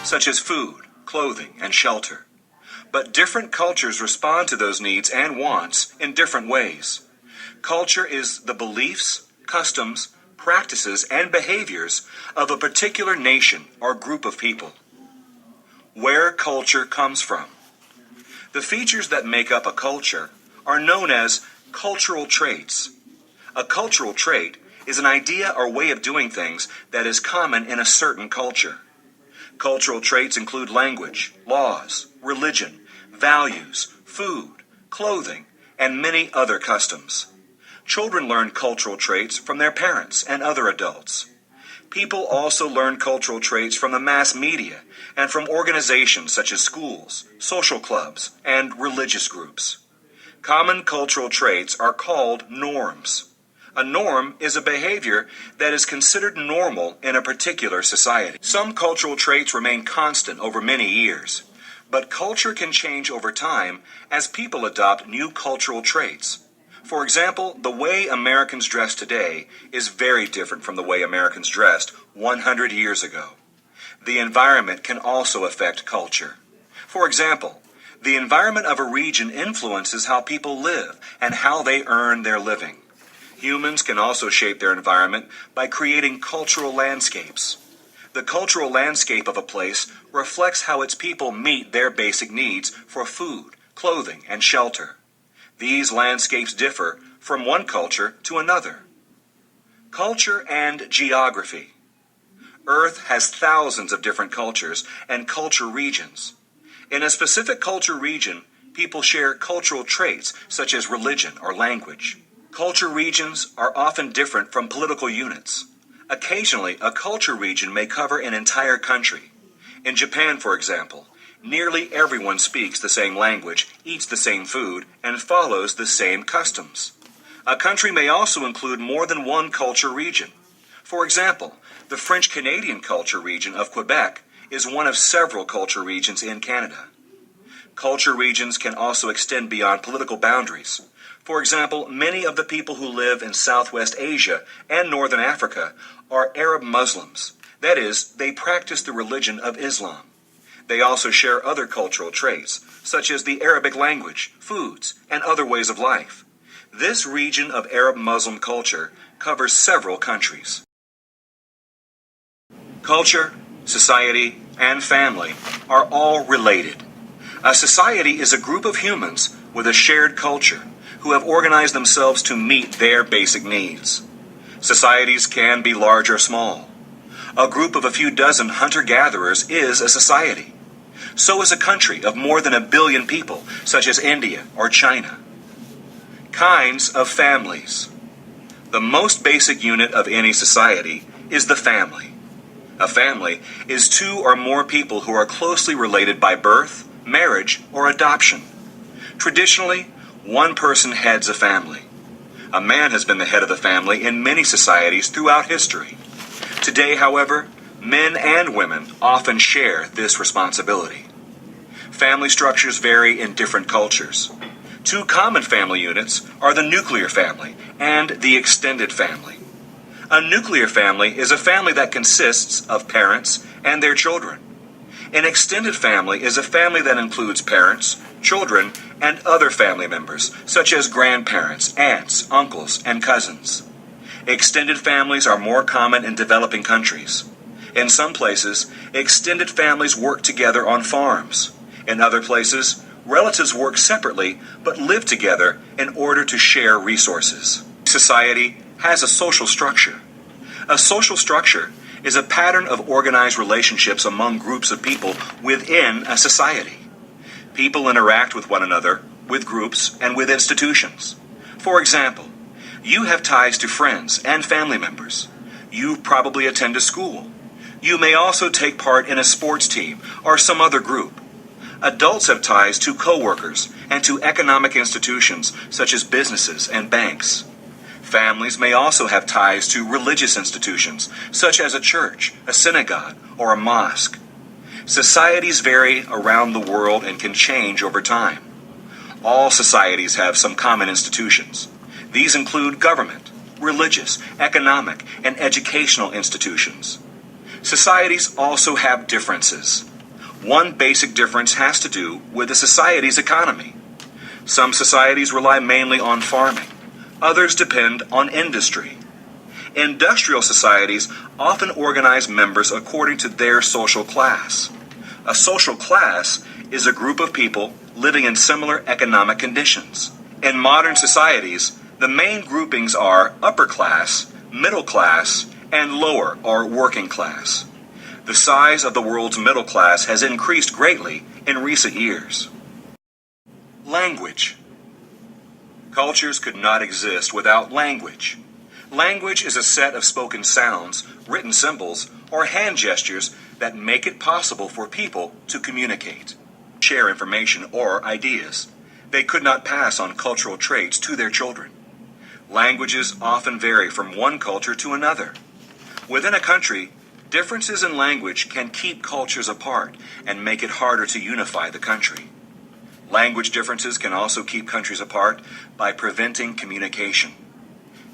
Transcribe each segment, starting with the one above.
such as food, clothing, and shelter. But different cultures respond to those needs and wants in different ways. Culture is the beliefs, customs, practices, and behaviors of a particular nation or group of people. Where culture comes from. The features that make up a culture are known as cultural traits. A cultural trait is an idea or way of doing things that is common in a certain culture. Cultural traits include language, laws, religion, values, food, clothing, and many other customs. Children learn cultural traits from their parents and other adults. People also learn cultural traits from the mass media and from organizations such as schools, social clubs, and religious groups. Common cultural traits are called norms. A norm is a behavior that is considered normal in a particular society. Some cultural traits remain constant over many years, but culture can change over time as people adopt new cultural traits. For example, the way Americans dress today is very different from the way Americans dressed 100 years ago. The environment can also affect culture. For example, the environment of a region influences how people live and how they earn their living. Humans can also shape their environment by creating cultural landscapes. The cultural landscape of a place reflects how its people meet their basic needs for food, clothing, and shelter. These landscapes differ from one culture to another. Culture and geography. Earth has thousands of different cultures and culture regions. In a specific culture region, people share cultural traits such as religion or language. Culture regions are often different from political units. Occasionally, a culture region may cover an entire country. In Japan, for example, nearly everyone speaks the same language, eats the same food, and follows the same customs. A country may also include more than one culture region. For example, the French-Canadian culture region of Quebec is one of several culture regions in Canada. Culture regions can also extend beyond political boundaries. For example, many of the people who live in Southwest Asia and Northern Africa are Arab Muslims. That is, they practice the religion of Islam. They also share other cultural traits, such as the Arabic language, foods, and other ways of life. This region of Arab Muslim culture covers several countries. Culture, society, and family are all related. A society is a group of humans with a shared culture who have organized themselves to meet their basic needs. Societies can be large or small. A group of a few dozen hunter-gatherers is a society. So is a country of more than 1 billion people, such as India or China. Kinds of families. The most basic unit of any society is the family. A family is 2 or more people who are closely related by birth, marriage, or adoption. Traditionally, one person heads a family. A man has been the head of the family in many societies throughout history. Today, however, men and women often share this responsibility. Family structures vary in different cultures. 2 common family units are the nuclear family and the extended family. A nuclear family is a family that consists of parents and their children. An extended family is a family that includes parents, children, and other family members, such as grandparents, aunts, uncles, and cousins. Extended families are more common in developing countries. In some places, extended families work together on farms. In other places, relatives work separately but live together in order to share resources. Society has a social structure. A social structure is a pattern of organized relationships among groups of people within a society. People interact with one another, with groups, and with institutions. For example, you have ties to friends and family members. You probably attend a school. You may also take part in a sports team or some other group. Adults have ties to co-workers and to economic institutions such as businesses and banks. Families may also have ties to religious institutions such as a church, a synagogue, or a mosque. Societies vary around the world and can change over time. All societies have some common institutions. These include government, religious, economic, and educational institutions. Societies also have differences. One basic difference has to do with the society's economy. Some societies rely mainly on farming. Others depend on industry. Industrial societies often organize members according to their social class. A social class is a group of people living in similar economic conditions. In modern societies, the main groupings are upper class, middle class, and lower or working class. The size of the world's middle class has increased greatly in recent years. Language. Cultures could not exist without language. Language is a set of spoken sounds, written symbols, or hand gestures that make it possible for people to communicate, share information or ideas. They could not pass on cultural traits to their children. Languages often vary from one culture to another. Within a country, differences in language can keep cultures apart and make it harder to unify the country. Language differences can also keep countries apart by preventing communication.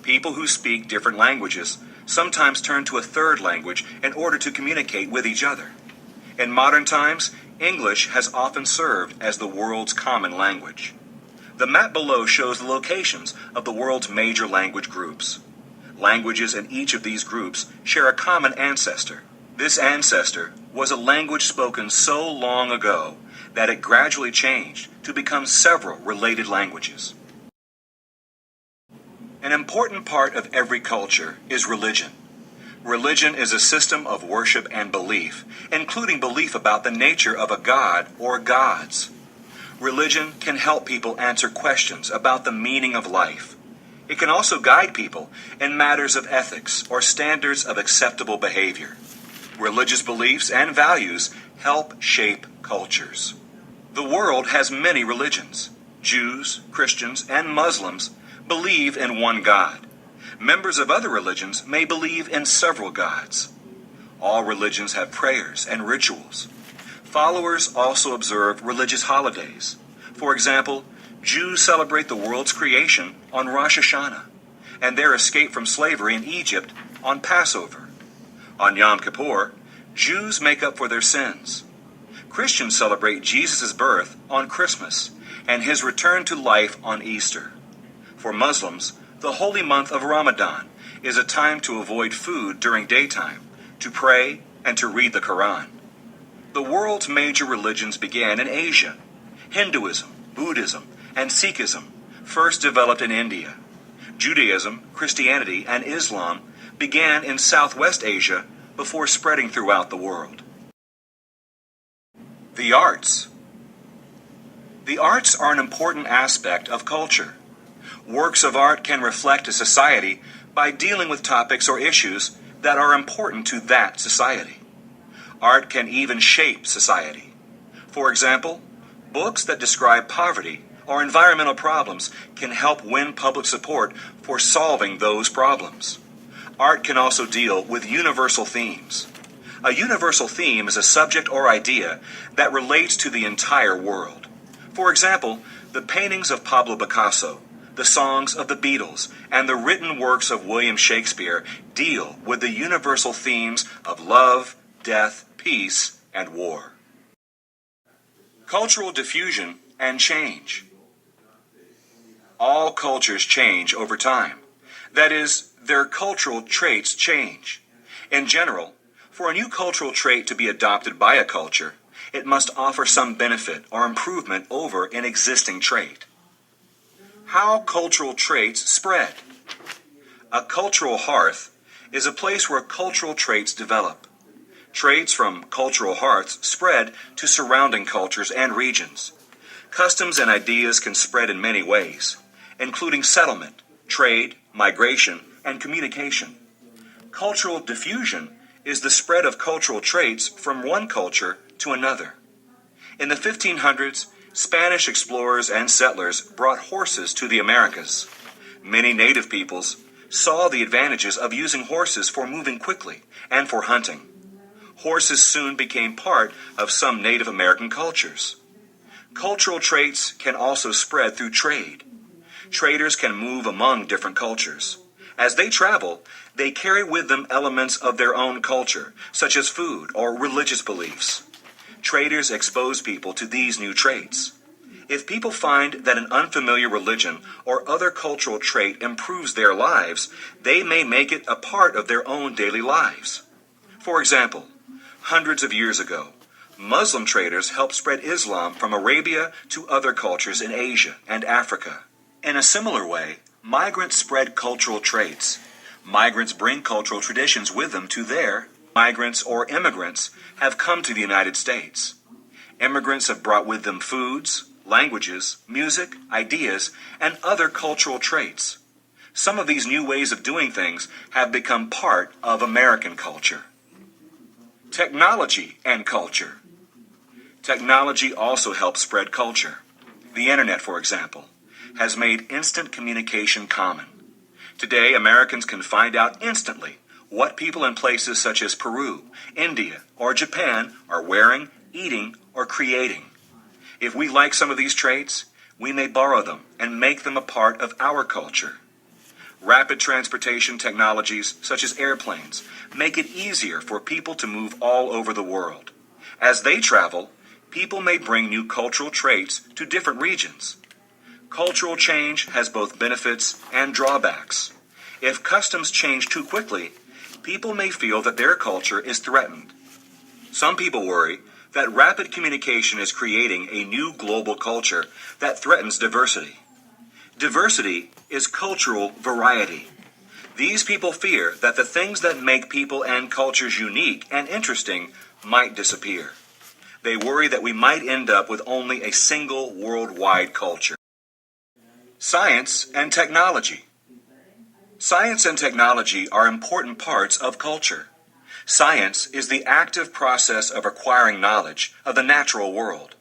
People who speak different languages sometimes turn to a third language in order to communicate with each other. In modern times, English has often served as the world's common language. The map below shows the locations of the world's major language groups. Languages in each of these groups share a common ancestor. This ancestor was a language spoken so long ago that it gradually changed to become several related languages. An important part of every culture is religion. Religion is a system of worship and belief, including belief about the nature of a god or gods. Religion can help people answer questions about the meaning of life. It can also guide people in matters of ethics or standards of acceptable behavior. Religious beliefs and values help shape cultures. The world has many religions. Jews, Christians, and Muslims believe in one God. Members of other religions may believe in several gods. All religions have prayers and rituals. Followers also observe religious holidays. For example, Jews celebrate the world's creation on Rosh Hashanah, and their escape from slavery in Egypt on Passover. On Yom Kippur, Jews make up for their sins. Christians celebrate Jesus' birth on Christmas and his return to life on Easter. For Muslims, the holy month of Ramadan is a time to avoid food during daytime, to pray, and to read the Quran. The world's major religions began in Asia. Hinduism, Buddhism, and Sikhism first developed in India. Judaism, Christianity, and Islam began in Southwest Asia before spreading throughout the world. The arts. The arts are an important aspect of culture. Works of art can reflect a society by dealing with topics or issues that are important to that society. Art can even shape society. For example, books that describe poverty or environmental problems can help win public support for solving those problems. Art can also deal with universal themes. A universal theme is a subject or idea that relates to the entire world. For example, the paintings of Pablo Picasso, the songs of the Beatles, and the written works of William Shakespeare deal with the universal themes of love, death, peace, and war. Cultural diffusion and change. All cultures change over time. That is, their cultural traits change. In general, for a new cultural trait to be adopted by a culture, it must offer some benefit or improvement over an existing trait. How cultural traits spread. A cultural hearth is a place where cultural traits develop. Traits from cultural hearths spread to surrounding cultures and regions. Customs and ideas can spread in many ways, including settlement, trade, migration, and communication. Cultural diffusion is the spread of cultural traits from one culture to another. In the 1500s, Spanish explorers and settlers brought horses to the Americas. Many native peoples saw the advantages of using horses for moving quickly and for hunting. Horses soon became part of some Native American cultures. Cultural traits can also spread through trade. Traders can move among different cultures. As they travel, they carry with them elements of their own culture, such as food or religious beliefs. traders expose people to these new traits. If people find that an unfamiliar religion or other cultural trait improves their lives, they may make it a part of their own daily lives. For example, hundreds of years ago, Muslim traders helped spread Islam from Arabia to other cultures in Asia and Africa. In a similar way, migrants spread cultural traits. Migrants bring cultural traditions with them to their migrants or immigrants have come to the United States. Immigrants have brought with them foods, languages, music, ideas, and other cultural traits. Some of these new ways of doing things have become part of American culture. Technology and culture. Technology also helps spread culture. The internet, for example, has made instant communication common. Today, Americans can find out instantly what people in places such as Peru, India, or Japan are wearing, eating, or creating. If we like some of these traits, we may borrow them and make them a part of our culture. Rapid transportation technologies, such as airplanes, make it easier for people to move all over the world. As they travel, people may bring new cultural traits to different regions. Cultural change has both benefits and drawbacks. If customs change too quickly, people may feel that their culture is threatened. Some people worry that rapid communication is creating a new global culture that threatens diversity. Diversity is cultural variety. These people fear that the things that make people and cultures unique and interesting might disappear. They worry that we might end up with only a single worldwide culture. Science and technology. Science and technology are important parts of culture. Science is the active process of acquiring knowledge of the natural world.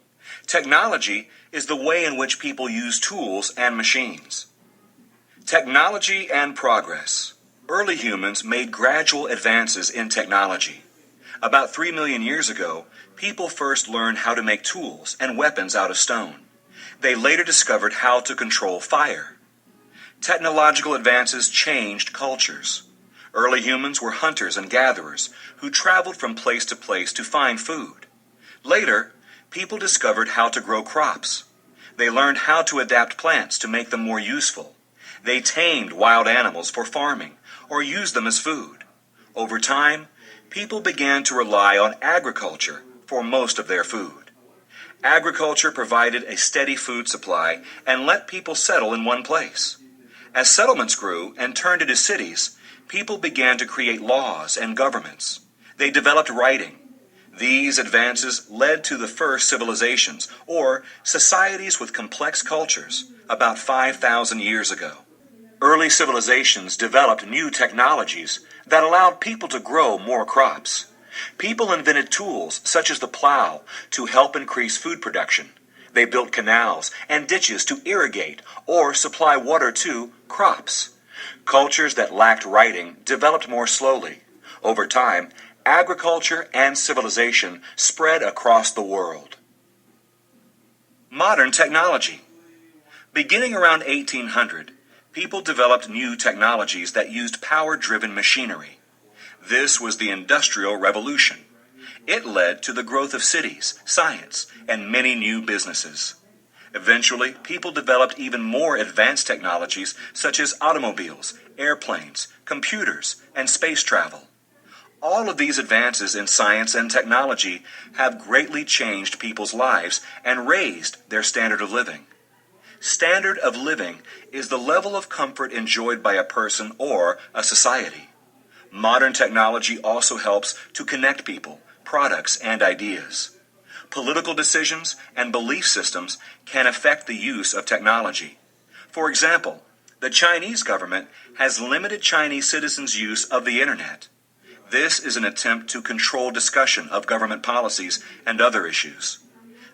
Technology is the way in which people use tools and machines. Technology and progress. Early humans made gradual advances in technology. About 3 million years ago, people first learned how to make tools and weapons out of stone. They later discovered how to control fire. Technological advances changed cultures. Early humans were hunters and gatherers who traveled from place to place to find food. Later, people discovered how to grow crops. They learned how to adapt plants to make them more useful. They tamed wild animals for farming or used them as food. Over time, people began to rely on agriculture for most of their food. Agriculture provided a steady food supply and let people settle in one place. As settlements grew and turned into cities, people began to create laws and governments. They developed writing. These advances led to the first civilizations, or societies with complex cultures, about 5,000 years ago. Early civilizations developed new technologies that allowed people to grow more crops. People invented tools such as the plow to help increase food production. They built canals and ditches to irrigate or supply water to crops. Cultures that lacked writing developed more slowly. Over time, agriculture and civilization spread across the world. Modern technology. Beginning around 1800, people developed new technologies that used power-driven machinery. This was the Industrial Revolution. It led to the growth of cities, science, and many new businesses. Eventually, people developed even more advanced technologies such as automobiles, airplanes, computers, and space travel. All of these advances in science and technology have greatly changed people's lives and raised their standard of living. Standard of living is the level of comfort enjoyed by a person or a society. Modern technology also helps to connect people, products, and ideas. Political decisions and belief systems can affect the use of technology. For example, the Chinese government has limited Chinese citizens' use of the internet. This is an attempt to control discussion of government policies and other issues.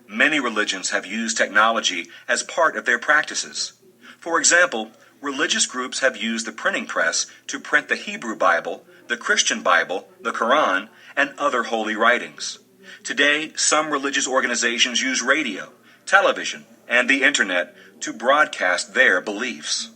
Many religions have used technology as part of their practices. For example, religious groups have used the printing press to print the Hebrew Bible, the Christian Bible, the Quran, and other holy writings. Today, some religious organizations use radio, television, and the internet to broadcast their beliefs.